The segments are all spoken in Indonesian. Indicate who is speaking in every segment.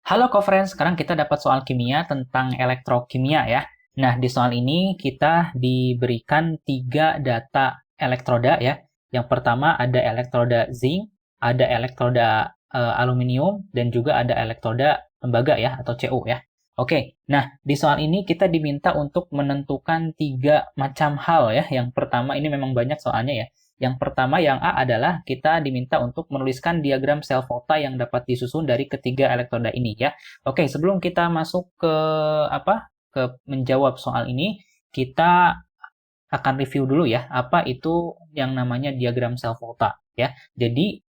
Speaker 1: Halo co-friends, sekarang kita dapat soal kimia tentang elektrokimia ya. Nah, di soal ini kita diberikan 3 data elektroda ya. Yang pertama ada elektroda zinc, ada elektroda aluminium, dan juga ada elektroda tembaga ya, atau Cu ya. Oke, nah di soal ini kita diminta untuk menentukan 3 macam hal ya. Yang pertama ini memang banyak soalnya ya. Yang pertama, yang A adalah kita diminta untuk menuliskan diagram sel volta yang dapat disusun dari ketiga elektroda ini ya. Oke, sebelum kita masuk ke menjawab soal ini, kita akan review dulu ya, apa itu yang namanya diagram sel volta ya. Jadi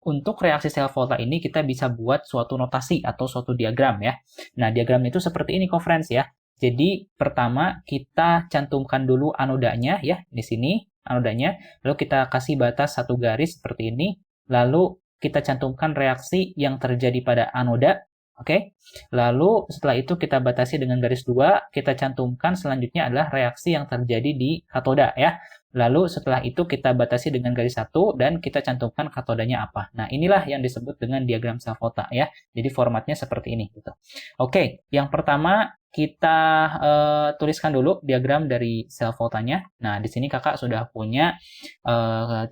Speaker 1: untuk reaksi sel volta ini kita bisa buat suatu notasi atau suatu diagram ya. Nah, diagram itu seperti ini, friends ya. Jadi pertama kita cantumkan dulu anodanya ya, di sini anodanya, lalu kita kasih batas 1 garis seperti ini, lalu kita cantumkan reaksi yang terjadi pada anoda. Oke. Lalu setelah itu kita batasi dengan garis 2, kita cantumkan selanjutnya adalah reaksi yang terjadi di katoda ya. Lalu setelah itu kita batasi dengan garis 1 dan kita cantumkan katodanya apa. Nah, inilah yang disebut dengan diagram sel volta ya. Jadi formatnya seperti ini gitu. Oke, yang pertama kita tuliskan dulu diagram dari sel voltanya. Nah, di sini kakak sudah punya 3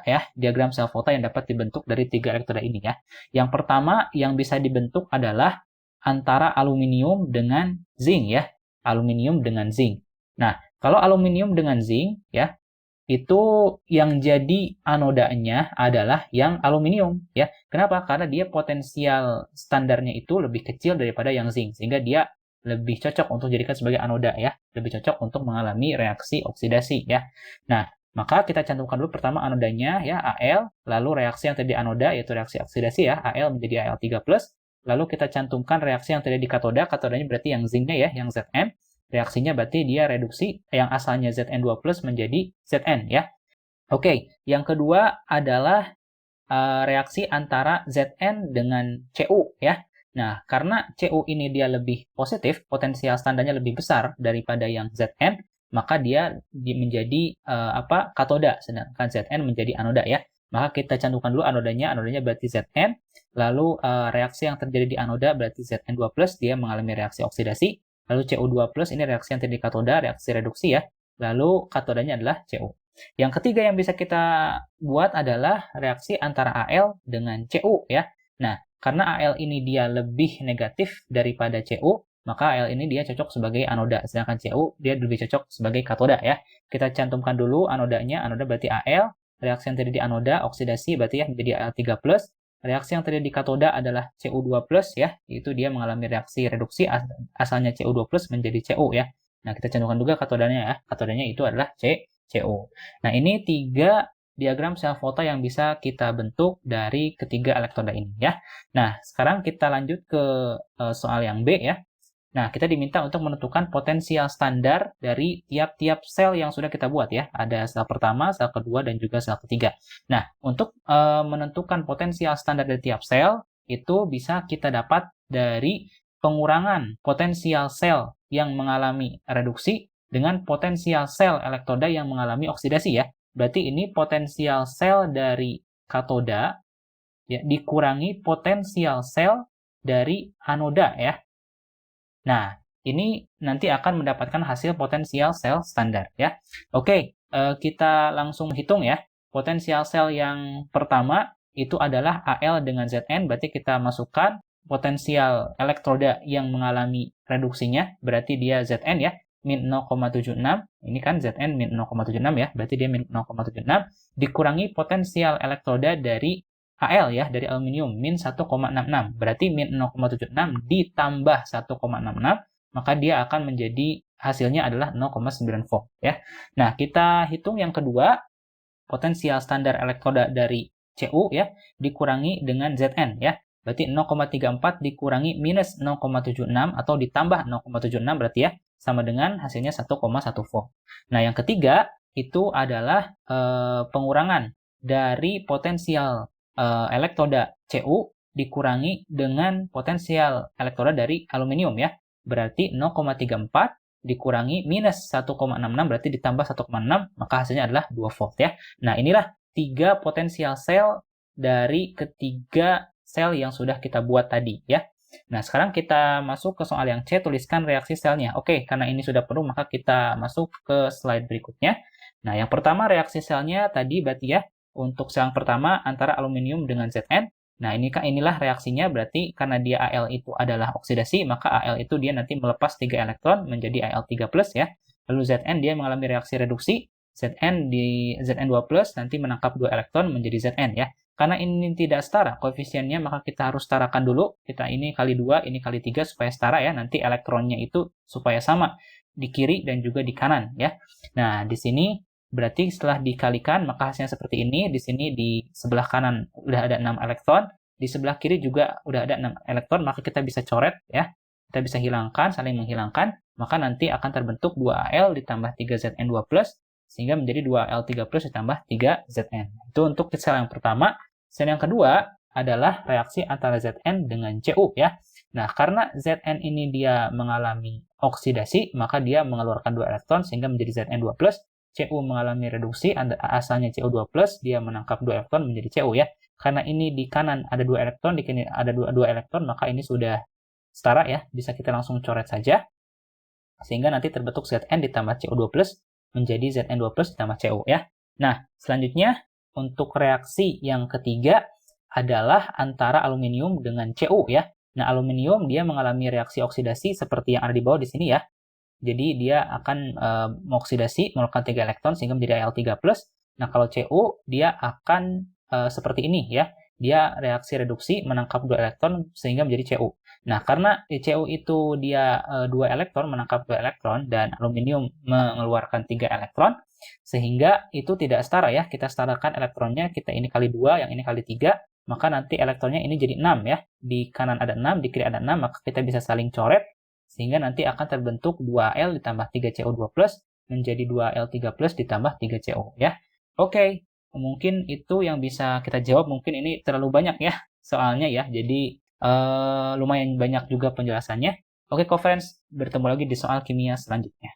Speaker 1: ya diagram sel volta yang dapat dibentuk dari 3 elektroda ini ya. Yang pertama yang bisa dibentuk adalah antara aluminium dengan zinc ya. Aluminium dengan zinc. Nah, kalau aluminium dengan zinc ya, itu yang jadi anodanya adalah yang aluminium ya. Kenapa? Karena dia potensial standarnya itu lebih kecil daripada yang zinc, sehingga dia lebih cocok untuk dijadikan sebagai anoda ya, lebih cocok untuk mengalami reaksi oksidasi ya. Nah, maka kita cantumkan dulu pertama anodanya ya, Al, lalu reaksi yang terjadi anoda yaitu reaksi oksidasi ya, Al menjadi Al3+, lalu kita cantumkan reaksi yang terjadi di katoda, katodanya berarti yang zinc-nya ya, yang Zn. Reaksinya berarti dia reduksi yang asalnya Zn2+ menjadi Zn ya. Oke, yang kedua adalah reaksi antara Zn dengan Cu ya. Nah, karena Cu ini dia lebih positif, potensial standarnya lebih besar daripada yang Zn, maka dia menjadi katoda, sedangkan Zn menjadi anoda ya. Maka kita cantumkan dulu anodanya berarti Zn, lalu reaksi yang terjadi di anoda berarti Zn2+, dia mengalami reaksi oksidasi. Lalu Cu2+ ini reaksi yang terjadi di katoda, reaksi reduksi ya. Lalu katodanya adalah Cu. Yang ketiga yang bisa kita buat adalah reaksi antara Al dengan Cu ya. Nah, karena Al ini dia lebih negatif daripada Cu, maka Al ini dia cocok sebagai anoda, sedangkan Cu dia lebih cocok sebagai katoda ya. Kita cantumkan dulu anodanya, anoda berarti Al, reaksi yang terjadi di anoda, oksidasi berarti ya menjadi Al3+, reaksi yang terjadi di katoda adalah Cu2+ ya, itu dia mengalami reaksi reduksi, asalnya Cu2+ menjadi Cu ya. Nah, kita cantumkan juga katodanya ya, katodanya itu adalah Cu. Nah, ini 3 diagram sel volta yang bisa kita bentuk dari ketiga elektroda ini ya. Nah, sekarang kita lanjut ke soal yang B ya. Nah, kita diminta untuk menentukan potensial standar dari tiap-tiap sel yang sudah kita buat ya. Ada sel pertama, sel kedua, dan juga sel ketiga. Nah, untuk menentukan potensial standar dari tiap sel, itu bisa kita dapat dari pengurangan potensial sel yang mengalami reduksi dengan potensial sel elektroda yang mengalami oksidasi ya. Berarti ini potensial sel dari katoda ya, dikurangi potensial sel dari anoda ya. Nah, ini nanti akan mendapatkan hasil potensial sel standar ya. Oke, kita langsung hitung ya. Potensial sel yang pertama itu adalah Al dengan Zn, berarti kita masukkan potensial elektroda yang mengalami reduksinya, berarti dia Zn ya, min 0,76. Ini kan Zn min 0,76 ya, berarti dia min 0,76 dikurangi potensial elektroda dari Al ya, dari aluminium min 1,66. Berarti min 0,76 ditambah 1,66, maka dia akan menjadi hasilnya adalah 0,9 volt ya. Nah, kita hitung yang kedua, potensial standar elektroda dari Cu ya dikurangi dengan Zn ya. Berarti 0,34 dikurangi minus 0,76 atau ditambah 0,76 berarti ya sama dengan hasilnya 1,1 volt. Nah, yang ketiga itu adalah pengurangan dari potensial elektroda Cu dikurangi dengan potensial elektroda dari aluminium ya. Berarti 0,34 dikurangi minus 1,66 berarti ditambah 1,6, maka hasilnya adalah 2 volt ya. Nah, inilah 3 potensial sel dari ketiga sel yang sudah kita buat tadi ya. Nah, sekarang kita masuk ke soal yang C, tuliskan reaksi selnya. Oke, karena ini sudah penuh, maka kita masuk ke slide berikutnya. Nah, yang pertama reaksi selnya tadi berarti ya, untuk sel yang pertama antara aluminium dengan Zn. Nah, inilah reaksinya, berarti karena dia Al itu adalah oksidasi, maka Al itu dia nanti melepas 3 elektron menjadi Al3+, ya. Lalu Zn dia mengalami reaksi reduksi, Zn2+, nanti menangkap 2 elektron menjadi Zn, ya. Karena ini tidak setara koefisiennya, maka kita harus setarakan dulu. Kita ini kali 2, ini kali 3 supaya setara ya. Nanti elektronnya itu supaya sama di kiri dan juga di kanan ya. Nah, di sini berarti setelah dikalikan maka hasilnya seperti ini. Di sini di sebelah kanan udah ada 6 elektron, di sebelah kiri juga udah ada 6 elektron, maka kita bisa coret ya. Kita bisa hilangkan, saling menghilangkan, maka nanti akan terbentuk 2Al ditambah 3Zn2+, sehingga menjadi 2Al3+ ditambah 3Zn. Itu untuk sel yang pertama. Sel yang kedua adalah reaksi antara Zn dengan Cu ya. Nah, karena Zn ini dia mengalami oksidasi, maka dia mengeluarkan 2 elektron sehingga menjadi Zn2+. Cu mengalami reduksi, asalnya Cu2+, dia menangkap 2 elektron menjadi Cu ya. Karena ini di kanan ada 2 elektron, di kiri ada 2 elektron, maka ini sudah setara ya. Bisa kita langsung coret saja. Sehingga nanti terbentuk Zn ditambah Cu2+, menjadi Zn2+ ditambah Cu ya. Nah, selanjutnya untuk reaksi yang ketiga adalah antara aluminium dengan Cu ya. Nah, aluminium dia mengalami reaksi oksidasi seperti yang ada di bawah di sini ya. Jadi dia akan mengoksidasi, mengeluarkan 3 elektron sehingga menjadi Al3+. Nah, kalau Cu dia akan seperti ini ya. Dia reaksi reduksi menangkap 2 elektron sehingga menjadi Cu. Nah, karena Cu itu dia 2 elektron, menangkap 2 elektron, dan aluminium mengeluarkan 3 elektron, sehingga itu tidak setara ya. Kita setarakan elektronnya, kita ini kali 2, yang ini kali 3, maka nanti elektronnya ini jadi 6 ya. Di kanan ada 6, di kiri ada 6, maka kita bisa saling coret, sehingga nanti akan terbentuk 2Al ditambah 3Cu2+, menjadi 2Al3+ ditambah 3Cu ya. Oke, mungkin itu yang bisa kita jawab. Mungkin ini terlalu banyak ya soalnya ya. Jadi lumayan banyak juga penjelasannya. Oke, co-friends, bertemu lagi di soal kimia selanjutnya.